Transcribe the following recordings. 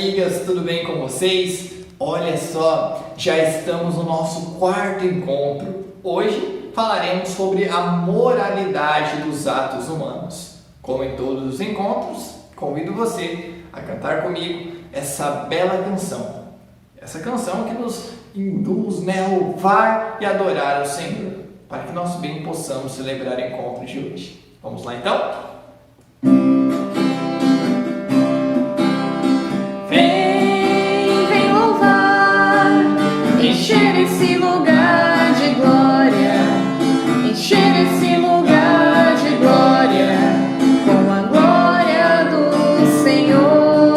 amigas, tudo bem com vocês? Olha só, já estamos no nosso quarto encontro. Hoje falaremos sobre a moralidade dos atos humanos. Como em todos os encontros, convido você a cantar comigo essa bela canção. Essa canção que nos induz a louvar e adorar ao Senhor, para que nós bem possamos celebrar o encontro de hoje. Vamos lá então? Vem louvar, encher esse lugar de glória, encher esse lugar de glória com a glória do Senhor.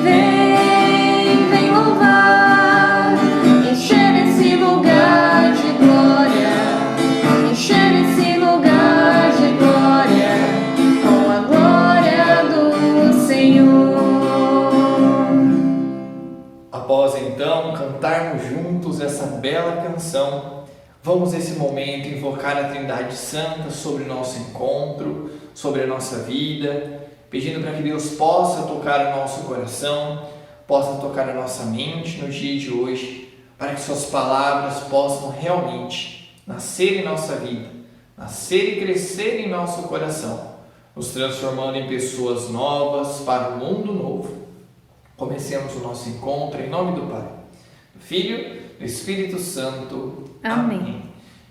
Vem louvar, encher esse lugar de glória, encher esse lugar de glória com a glória do Senhor. Após então cantarmos juntos essa bela canção, vamos nesse momento invocar a Trindade Santa sobre o nosso encontro, sobre a nossa vida, pedindo para que Deus possa tocar o nosso coração, possa tocar a nossa mente no dia de hoje, para que suas palavras possam realmente nascer em nossa vida, nascer e crescer em nosso coração, nos transformando em pessoas novas para um mundo novo. Comecemos o nosso encontro em nome do Pai, do Filho, do Espírito Santo. Amém.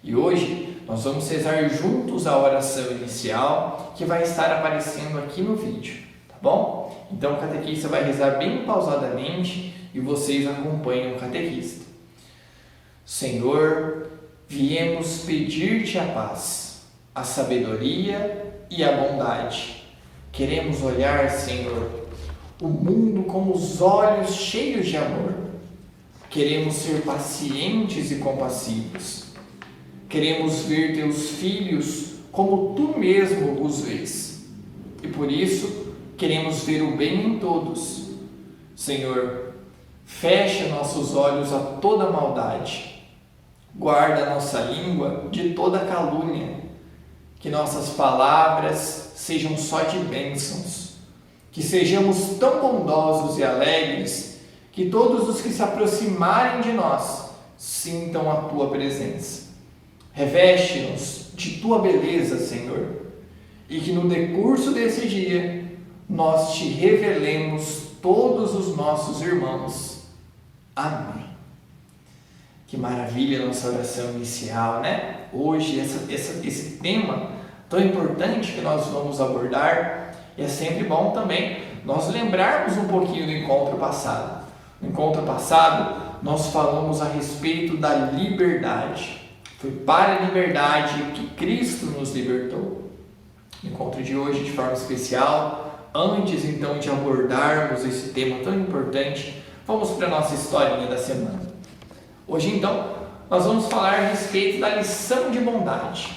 E hoje nós vamos rezar juntos a oração inicial que vai estar aparecendo aqui no vídeo, tá bom? Então o catequista vai rezar bem pausadamente e vocês acompanham o catequista. Senhor, viemos pedir-te a paz, a sabedoria e a bondade. Queremos olhar, Senhor, o mundo com os olhos cheios de amor. Queremos ser pacientes e compassivos. Queremos ver teus filhos como tu mesmo os vês. E por isso, queremos ver o bem em todos. Senhor, fecha nossos olhos a toda maldade. Guarda nossa língua de toda calúnia. Que nossas palavras sejam só de bênçãos. Que sejamos tão bondosos e alegres que todos os que se aproximarem de nós sintam a tua presença. Reveste-nos de tua beleza, Senhor, e que no decurso desse dia nós te revelemos todos os nossos irmãos. Amém. Que maravilha a nossa oração inicial, né? Hoje, esse tema tão importante que nós vamos abordar. E é sempre bom também nós lembrarmos um pouquinho do encontro passado. No encontro passado, nós falamos a respeito da liberdade. Foi para a liberdade que Cristo nos libertou. No encontro de hoje, de forma especial, antes então de abordarmos esse tema tão importante, vamos para a nossa historinha da semana. Hoje então, nós vamos falar a respeito da lição de bondade.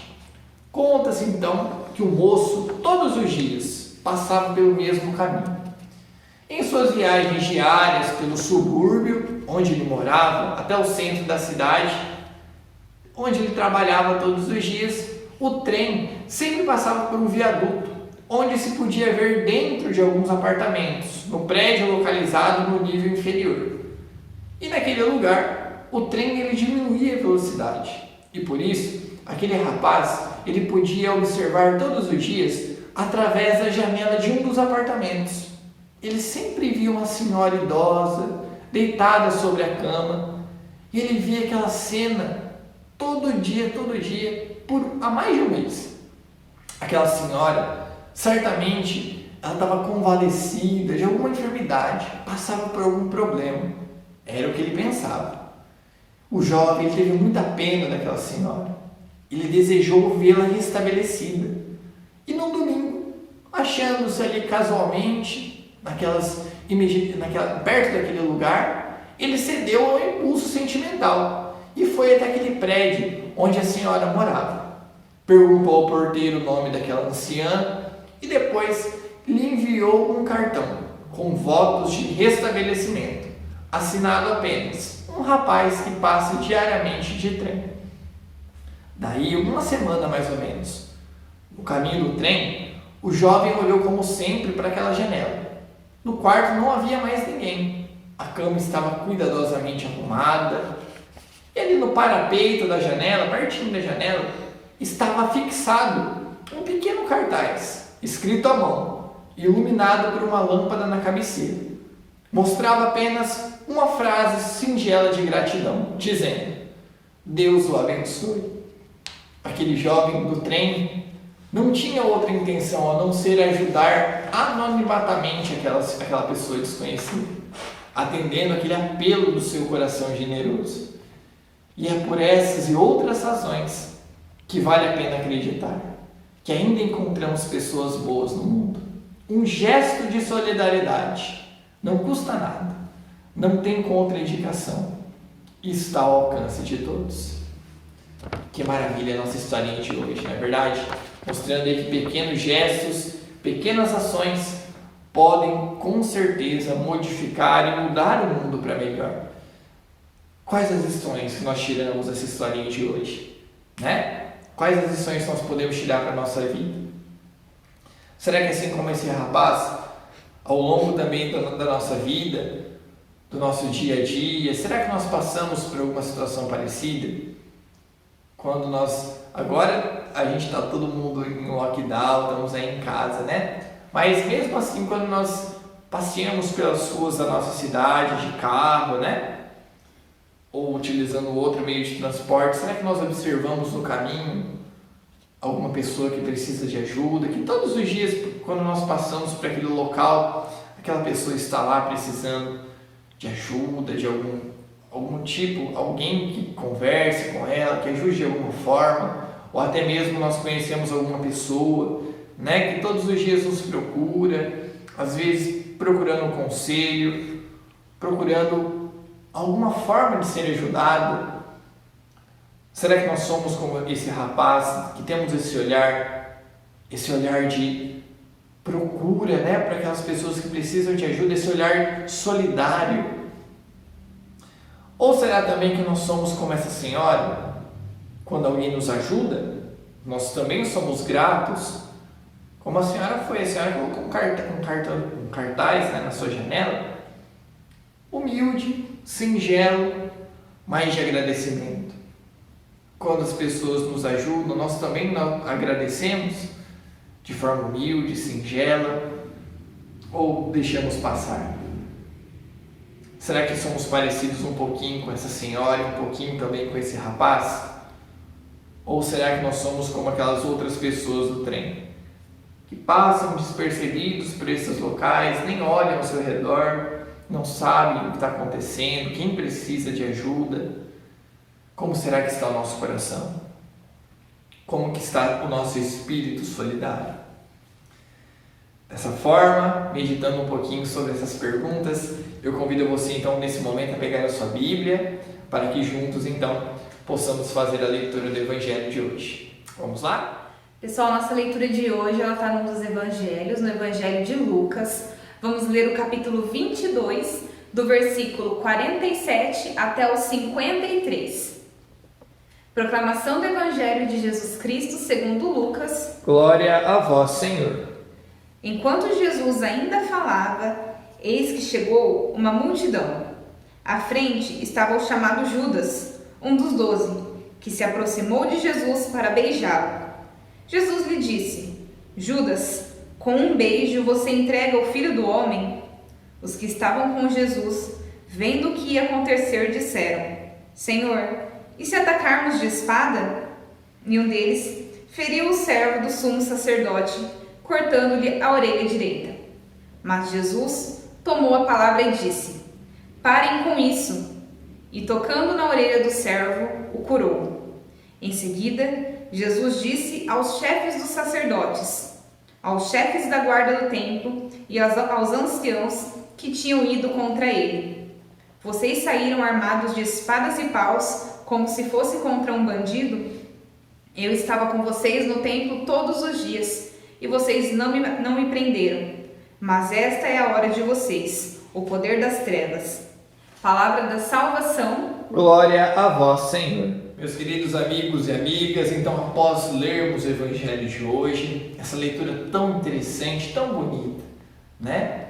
Conta-se então que o moço, todos os dias, passava pelo mesmo caminho. Em suas viagens diárias pelo subúrbio, onde ele morava, até o centro da cidade, onde ele trabalhava todos os dias, o trem sempre passava por um viaduto, onde se podia ver dentro de alguns apartamentos, no prédio localizado no nível inferior. E naquele lugar, o trem ele diminuía a velocidade. E por isso, aquele rapaz ele podia observar todos os dias através da janela de um dos apartamentos. Ele sempre via uma senhora idosa deitada sobre a cama, e ele via aquela cena todo dia, há mais de um mês. Aquela senhora, certamente, ela estava convalescida de alguma enfermidade, passava por algum problema. Era o que ele pensava. O jovem teve muita pena daquela senhora. Ele desejou vê-la restabelecida. E num domingo, achando-se ali casualmente, perto daquele lugar, ele cedeu ao impulso sentimental e foi até aquele prédio onde a senhora morava. Perguntou ao porteiro o nome daquela anciã e depois lhe enviou um cartão com votos de restabelecimento, assinado apenas um rapaz que passa diariamente de trem. Daí, uma semana mais ou menos, no caminho do trem, O jovem olhou como sempre para aquela janela. No quarto não havia mais ninguém. A cama estava cuidadosamente arrumada. E ali no parapeito da janela, pertinho da janela, estava fixado um pequeno cartaz, escrito à mão, iluminado por uma lâmpada na cabeceira. Mostrava apenas uma frase singela de gratidão, dizendo: Deus o abençoe. Aquele jovem do trem não tinha outra intenção a não ser ajudar anonimatamente aquela pessoa desconhecida, atendendo aquele apelo do seu coração generoso. E é por essas e outras razões que vale a pena acreditar que ainda encontramos pessoas boas no mundo. Um gesto de solidariedade não custa nada, não tem contraindicação e está ao alcance de todos. Que maravilha a nossa historinha de hoje, não é verdade? Mostrando aí que pequenos gestos, pequenas ações podem com certeza modificar e mudar o mundo para melhor. Quais as lições que nós tiramos dessa historinha de hoje? Né? Quais as lições nós podemos tirar para a nossa vida? Será que assim como esse rapaz, ao longo também da nossa vida, do nosso dia a dia, será que nós passamos por alguma situação parecida? Quando agora a gente está todo mundo em lockdown, estamos aí em casa, né? Mas mesmo assim, quando nós passeamos pelas ruas da nossa cidade, de carro, né? Ou utilizando outro meio de transporte, será que nós observamos no caminho alguma pessoa que precisa de ajuda? Que todos os dias, quando nós passamos por aquele local, aquela pessoa está lá precisando de ajuda, de algum tipo, alguém que converse com ela, que ajude de alguma forma, ou até mesmo nós conhecemos alguma pessoa, né, que todos os dias nos procura, às vezes procurando um conselho, procurando alguma forma de ser ajudado. Será que nós somos como esse rapaz, que temos esse olhar de procura, né, para aquelas pessoas que precisam de ajuda, esse olhar solidário? Ou será também que nós somos como essa senhora, quando alguém nos ajuda, nós também somos gratos, como a senhora foi? A senhora colocou um cartaz, né, na sua janela, humilde, singelo, mas de agradecimento. Quando as pessoas nos ajudam, nós também agradecemos de forma humilde, singela, ou deixamos passar? Será que somos parecidos um pouquinho com essa senhora e um pouquinho também com esse rapaz? Ou será que nós somos como aquelas outras pessoas do trem, que passam despercebidos por esses locais, nem olham ao seu redor, não sabem o que está acontecendo, quem precisa de ajuda? Como será que está o nosso coração? Como que está o nosso espírito solidário? Dessa forma, meditando um pouquinho sobre essas perguntas, eu convido você então nesse momento a pegar a sua Bíblia, para que juntos então possamos fazer a leitura do Evangelho de hoje. Vamos lá? Pessoal, nossa leitura de hoje está num dos Evangelhos, no Evangelho de Lucas. Vamos ler o capítulo 22, do versículo 47 até o 53. Proclamação do Evangelho de Jesus Cristo segundo Lucas. Glória a vós, Senhor. Enquanto Jesus ainda falava, eis que chegou uma multidão. À frente estava o chamado Judas, um dos 12, que se aproximou de Jesus para beijá-lo. Jesus lhe disse: Judas, com um beijo você entrega o Filho do Homem? Os que estavam com Jesus, vendo o que ia acontecer, disseram: Senhor, e se atacarmos de espada? E um deles feriu o servo do sumo sacerdote, cortando-lhe a orelha direita. Mas Jesus tomou a palavra e disse: Parem com isso. E tocando na orelha do servo, o curou. Em seguida, Jesus disse aos chefes dos sacerdotes, aos chefes da guarda do templo e aos anciãos que tinham ido contra ele: Vocês saíram armados de espadas e paus, como se fosse contra um bandido? Eu estava com vocês no templo todos os dias, e vocês não me prenderam. Mas esta é a hora de vocês, o poder das trevas. Palavra da salvação. Glória a vós, Senhor. Meus queridos amigos e amigas, então após lermos o Evangelho de hoje, essa leitura tão interessante, tão bonita, né?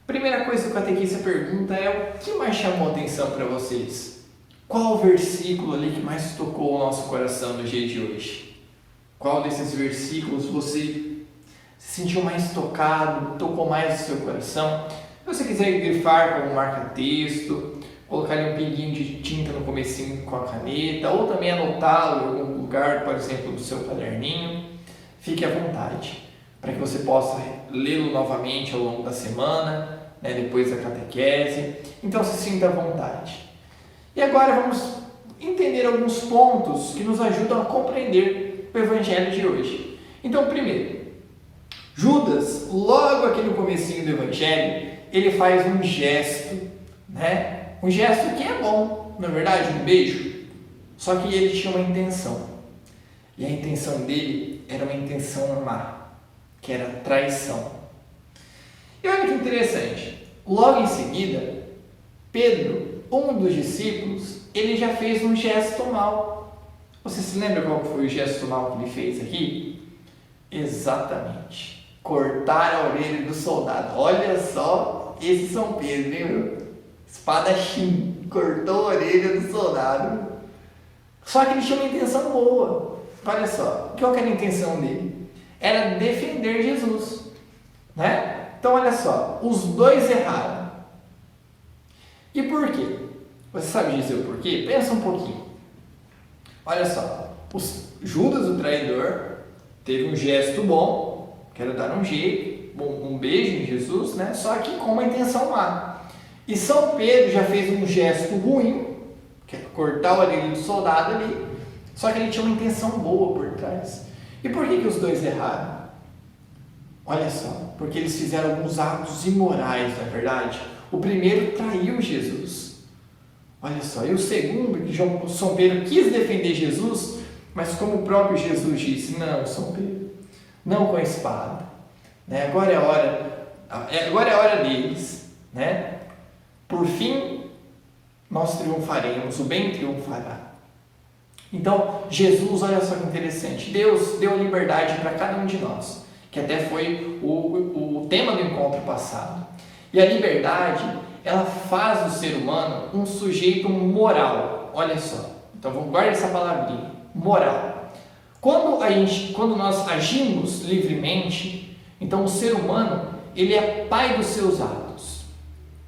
Primeira coisa que o catequista pergunta é: o que mais chamou a atenção para vocês? Qual o versículo ali que mais tocou o nosso coração no dia de hoje? Qual desses versículos você se sentiu mais tocado, tocou mais o seu coração? Se você quiser grifar como marca-texto, colocar ali um pinguinho de tinta no comecinho com a caneta, ou também anotá-lo em algum lugar, por exemplo, do seu caderninho, fique à vontade, para que você possa lê-lo novamente ao longo da semana, né, depois da catequese. Então se sinta à vontade. E agora vamos entender alguns pontos que nos ajudam a compreender o Evangelho de hoje. Então, primeiro, Judas, logo aqui no comecinho do Evangelho, ele faz um gesto, né? Um gesto que é bom, na verdade, um beijo. Só que ele tinha uma intenção. E a intenção dele era uma intenção má, que era traição. E olha que interessante. Logo em seguida, Pedro, um dos discípulos, ele já fez um gesto mal. Você se lembra qual foi o gesto mal que ele fez aqui? Exatamente. Cortar a orelha do soldado. Olha só esse São Pedro, hein? Espadachim. Cortou a orelha do soldado. Só que ele tinha uma intenção boa. Olha só. Qual que era a intenção dele? Era defender Jesus, né? Então olha só. Os dois erraram. E por quê? Você sabe dizer o porquê? Pensa um pouquinho. Olha só. Judas, o traidor, teve um gesto bom. Quero dar um jeito, um beijo em Jesus, né? Só que com uma intenção má. E São Pedro já fez um gesto ruim, que é cortar a orelha do soldado ali, só que ele tinha uma intenção boa por trás. E por que os dois erraram? Olha só, porque eles fizeram alguns atos imorais, não é verdade? O primeiro traiu Jesus. Olha só, e o segundo, que São Pedro quis defender Jesus, mas como o próprio Jesus disse: não, São Pedro, não com a espada, né? Agora é a hora deles, né? Por fim, nós triunfaremos, o bem triunfará. Então, Jesus, olha só que interessante, Deus deu liberdade para cada um de nós, que até foi o tema do encontro passado. E a liberdade, ela faz do ser humano um sujeito moral. Olha só, então guarde essa palavrinha, moral. Quando nós agimos livremente, então o ser humano, ele é pai dos seus atos.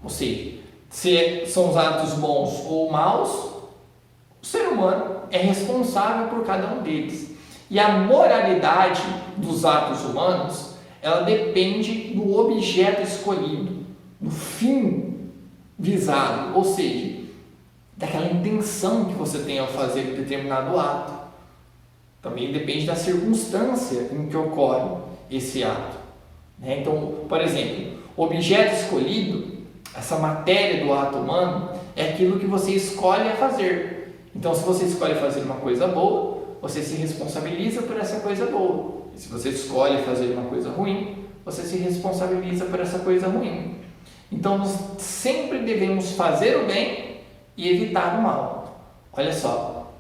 Ou seja, se são os atos bons ou maus, o ser humano é responsável por cada um deles. E a moralidade dos atos humanos, ela depende do objeto escolhido, do fim visado, ou seja, daquela intenção que você tem ao fazer um determinado ato. Também depende da circunstância em que ocorre esse ato, né? Então, por exemplo, o objeto escolhido, essa matéria do ato humano, é aquilo que você escolhe a fazer. Então, se você escolhe fazer uma coisa boa, você se responsabiliza por essa coisa boa. E se você escolhe fazer uma coisa ruim, você se responsabiliza por essa coisa ruim. Então, nós sempre devemos fazer o bem e evitar o mal. Olha só,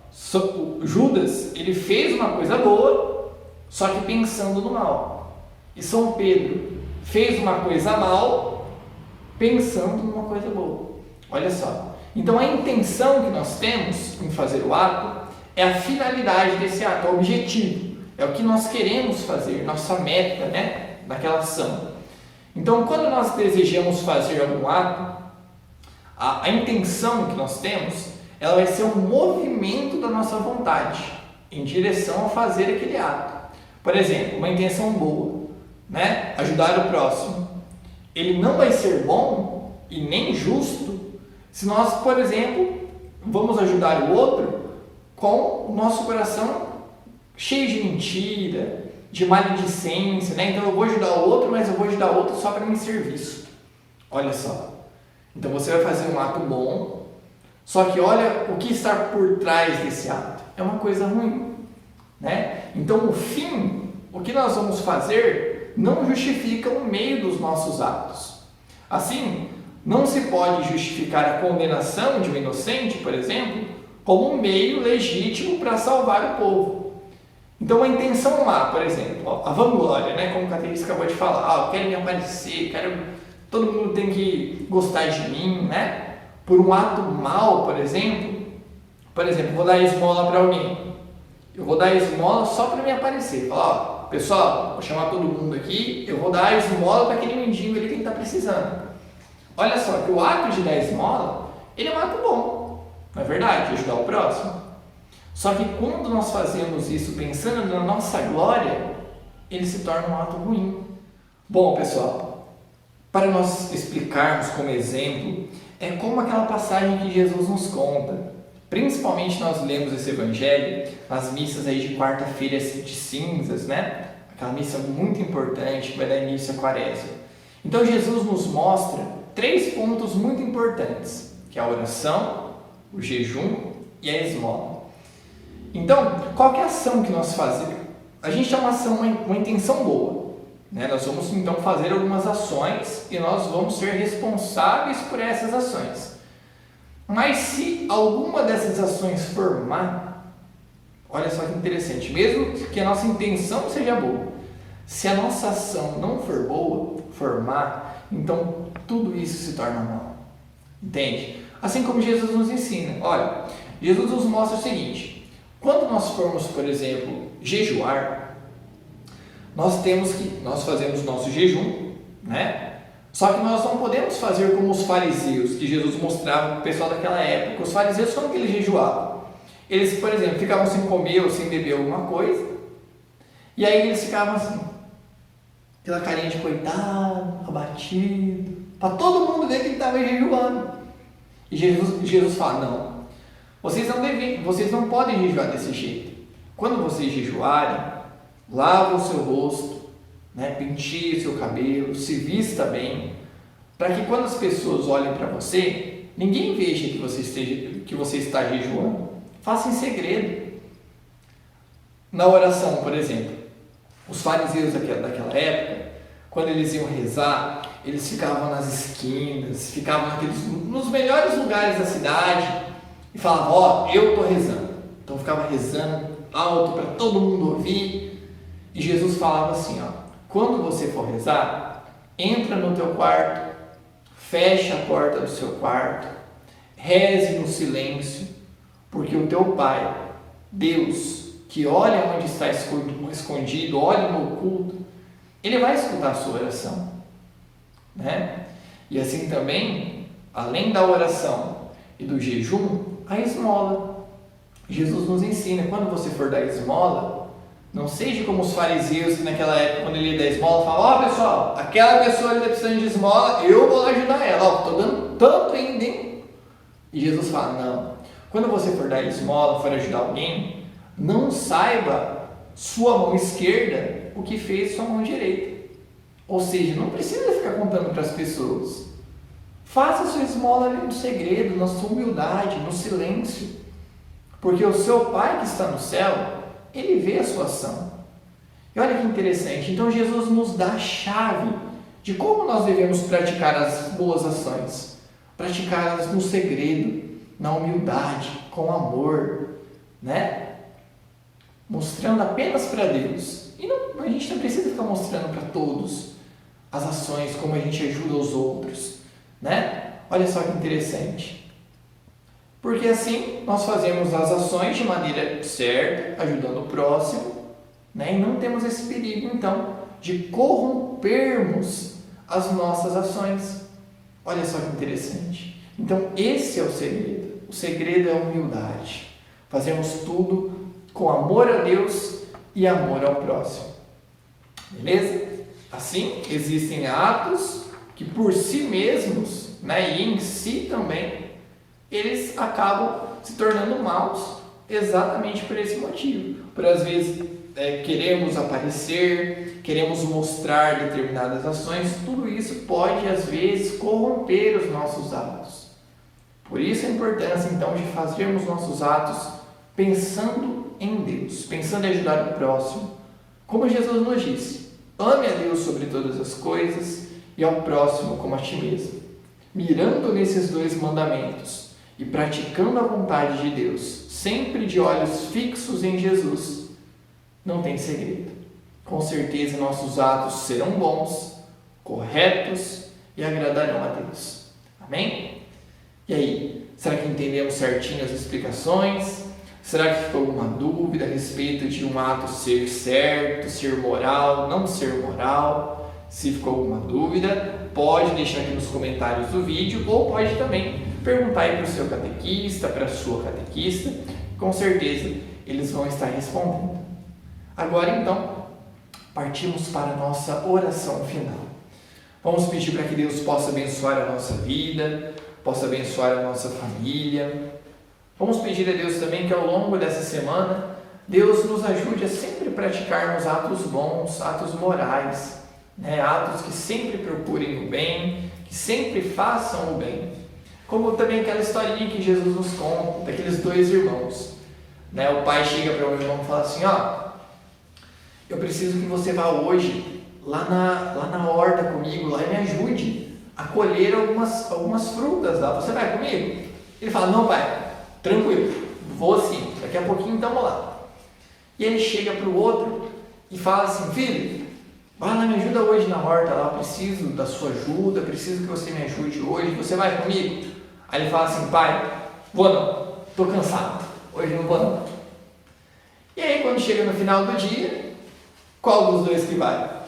Judas, ele fez uma coisa boa, só que pensando no mal. E São Pedro fez uma coisa mal, pensando numa coisa boa. Olha só. Então a intenção que nós temos em fazer o ato é a finalidade desse ato, é o objetivo, é o que nós queremos fazer, nossa meta, né, naquela ação. Então, quando nós desejamos fazer algum ato, a intenção que nós temos, ela vai ser um movimento da nossa vontade em direção a fazer aquele ato. Por exemplo, uma intenção boa, né, ajudar o próximo. Ele não vai ser bom e nem justo se nós, por exemplo, vamos ajudar o outro com o nosso coração cheio de mentira, de maledicência, né? Então eu vou ajudar o outro, mas eu vou ajudar o outro só para me serviço. Olha só. Então você vai fazer um ato bom, só que olha o que está por trás desse ato. É uma coisa ruim, né? Então o fim, o que nós vamos fazer, não justifica o meio dos nossos atos. Assim, não se pode justificar a condenação de um inocente, por exemplo, como um meio legítimo para salvar o povo. Então a intenção lá, por exemplo, a vanglória, né, como o Catequista acabou de falar, eu quero me aparecer, todo mundo tem que gostar de mim, né? Por um ato mal, por exemplo, vou dar esmola para alguém. Eu vou dar esmola só para me aparecer. Falar, pessoal, vou chamar todo mundo aqui, eu vou dar esmola para aquele mendigo ali que está precisando. Olha só, que o ato de dar esmola, ele é um ato bom, não é verdade? De ajudar o próximo. Só que quando nós fazemos isso pensando na nossa glória, ele se torna um ato ruim. Bom, pessoal, para nós explicarmos como exemplo, é como aquela passagem que Jesus nos conta. Principalmente nós lemos esse evangelho nas missas aí de quarta-feira de cinzas, né? Aquela missa muito importante que vai dar início à quaresma. Então Jesus nos mostra 3 pontos muito importantes, que é a oração, o jejum e a esmola. Então, qual que é a ação que nós fazemos? A gente tem uma intenção boa, né? Nós vamos então fazer algumas ações e nós vamos ser responsáveis por essas ações. Mas se alguma dessas ações for má, olha só que interessante, mesmo que a nossa intenção seja boa, se a nossa ação não for boa, for má, então tudo isso se torna mal. Entende? Assim como Jesus nos ensina. Olha, Jesus nos mostra o seguinte: quando nós formos, por exemplo, jejuar, nós fazemos nosso jejum, né? Só que nós não podemos fazer como os fariseus, que Jesus mostrava para o pessoal daquela época. Os fariseus, como que eles jejuavam? Eles, por exemplo, ficavam sem comer ou sem beber alguma coisa, e aí eles ficavam assim, aquela carinha de coitado, abatido, para todo mundo ver que ele estava jejuando. E Jesus fala, não, vocês não podem jejuar desse jeito. Quando vocês jejuarem, lava o seu rosto, né, penteie o seu cabelo, se vista bem, para que quando as pessoas olhem para você, ninguém veja que você está jejuando. Faça em segredo. Na oração, por exemplo, os fariseus daquela época, quando eles iam rezar, eles ficavam nas esquinas, ficavam nos melhores lugares da cidade e falavam, eu estou rezando. Então ficava rezando alto para todo mundo ouvir. E Jesus falava assim, quando você for rezar, entra no teu quarto, fecha a porta do seu quarto, reze no silêncio, porque o teu Pai, Deus, que olha onde está escondido, olha no oculto, Ele vai escutar a sua oração, né? E assim também, além da oração e do jejum, a esmola. Jesus nos ensina, quando você for dar esmola, não seja como os fariseus que naquela época, quando ele ia dar esmola, falavam, pessoal, aquela pessoa ali está precisando de esmola, eu vou lá ajudar ela, estou dando tanto ainda, hein? E Jesus fala, não, quando você for dar esmola, for ajudar alguém, não saiba sua mão esquerda o que fez sua mão direita. Ou seja, não precisa ficar contando para as pessoas. Faça sua esmola ali no segredo, na sua humildade, no silêncio, porque o seu Pai que está no céu, Ele vê a sua ação. E olha que interessante, então Jesus nos dá a chave de como nós devemos praticar as boas ações, praticá-las no segredo, na humildade, com amor, né? Mostrando apenas para Deus. E a gente não precisa ficar mostrando para todos as ações, como a gente ajuda os outros, né? Olha só que interessante. Porque assim nós fazemos as ações de maneira certa, ajudando o próximo, né? E não temos esse perigo, então, de corrompermos as nossas ações. Olha só que interessante. Então, esse é o segredo. O segredo é a humildade. Fazemos tudo com amor a Deus e amor ao próximo. Beleza? Assim, existem atos que por si mesmos, né, e em si também, eles acabam se tornando maus exatamente por esse motivo. Por às vezes queremos aparecer, queremos mostrar determinadas ações, tudo isso pode às vezes corromper os nossos atos. Por isso a importância então de fazermos nossos atos pensando em Deus, pensando em ajudar o próximo. Como Jesus nos disse, ame a Deus sobre todas as coisas e ao próximo como a ti mesmo. Mirando nesses 2 mandamentos e praticando a vontade de Deus, sempre de olhos fixos em Jesus, não tem segredo. Com certeza nossos atos serão bons, corretos e agradarão a Deus. Amém? E aí, será que entendemos certinho as explicações? Será que ficou alguma dúvida a respeito de um ato ser certo, ser moral, não ser moral? Se ficou alguma dúvida, pode deixar aqui nos comentários do vídeo ou pode também perguntar aí para o seu catequista, para a sua catequista. Com certeza eles vão estar respondendo. Agora então, partimos para a nossa oração final. Vamos pedir para que Deus possa abençoar a nossa vida, possa abençoar a nossa família. Vamos pedir a Deus também que ao longo dessa semana, Deus nos ajude a sempre praticarmos atos bons, atos morais, atos que sempre procurem o bem, que sempre façam o bem. Como também aquela historinha que Jesus nos conta, daqueles dois irmãos. O pai chega para o irmão e fala assim, eu preciso que você vá hoje lá na horta comigo, lá e me ajude a colher algumas frutas lá. Você vai comigo? Ele fala, não pai, tranquilo, vou sim, daqui a pouquinho estamos lá. E ele chega para o outro e fala assim, filho, vai lá, me ajuda hoje na horta lá, preciso da sua ajuda, preciso que você me ajude hoje, você vai comigo? Aí ele fala assim, pai, vou não, estou cansado, hoje não vou não. E aí quando chega no final do dia, qual dos dois que vai?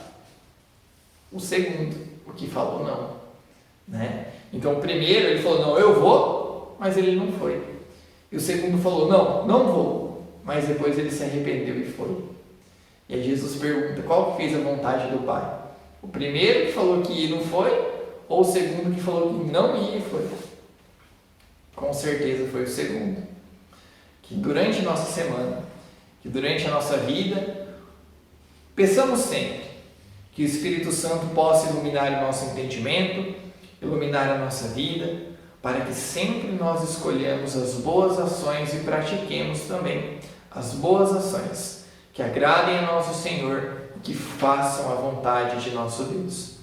O segundo, o que falou não. Então o primeiro ele falou, não, eu vou, mas ele não foi. E o segundo falou, não vou, mas depois ele se arrependeu e foi. E aí Jesus pergunta, qual que fez a vontade do Pai? O primeiro que falou que ia e não foi, ou o segundo que falou que não ia e foi? Com certeza foi o segundo. Que durante a nossa semana, que durante a nossa vida, peçamos sempre que o Espírito Santo possa iluminar o nosso entendimento, iluminar a nossa vida, para que sempre nós escolhamos as boas ações e pratiquemos também as boas ações que agradem a nosso Senhor e que façam a vontade de nosso Deus.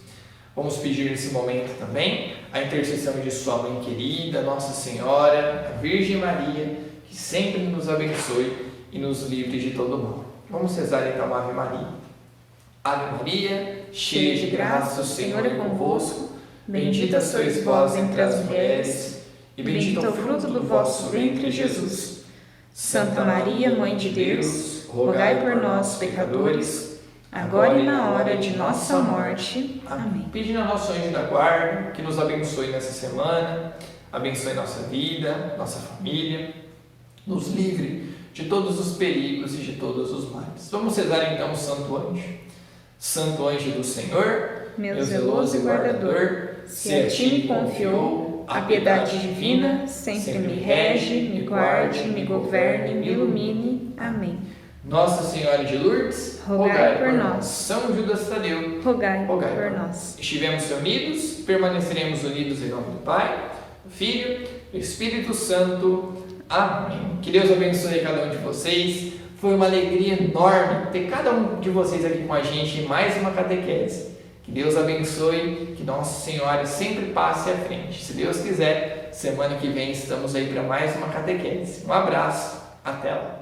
Vamos pedir nesse momento também a intercessão de sua mãe querida, Nossa Senhora, a Virgem Maria, que sempre nos abençoe e nos livre de todo mal. Vamos rezar então a Ave Maria. Ave Maria, cheia de graça, o Senhor é convosco. Bendita sois vós entre as mulheres, e bendito é o fruto do vosso ventre, Jesus. Santa Maria, Mãe de Deus, rogai por nós, pecadores, agora e na hora de nossa morte. Amém. Pedindo ao nosso anjo da guarda que nos abençoe nessa semana, abençoe nossa vida, nossa família, nos livre de todos os perigos e de todos os males. Vamos rezar então o Santo Anjo. Santo Anjo do Senhor, meu zeloso e guardador, se a ti me confiou a piedade divina, sempre me rege, me guarde, me governe, me ilumine. Amém. Nossa Senhora de Lourdes, rogai por nós. São Judas Tadeu, rogai por nós. Estivemos unidos, permaneceremos unidos em nome do Pai, do Filho e do Espírito Santo. Amém. Que Deus abençoe cada um de vocês. Foi uma alegria enorme ter cada um de vocês aqui com a gente em mais uma catequese. Que Deus abençoe, que Nossa Senhora sempre passe à frente. Se Deus quiser, semana que vem estamos aí para mais uma catequese. Um abraço, até lá.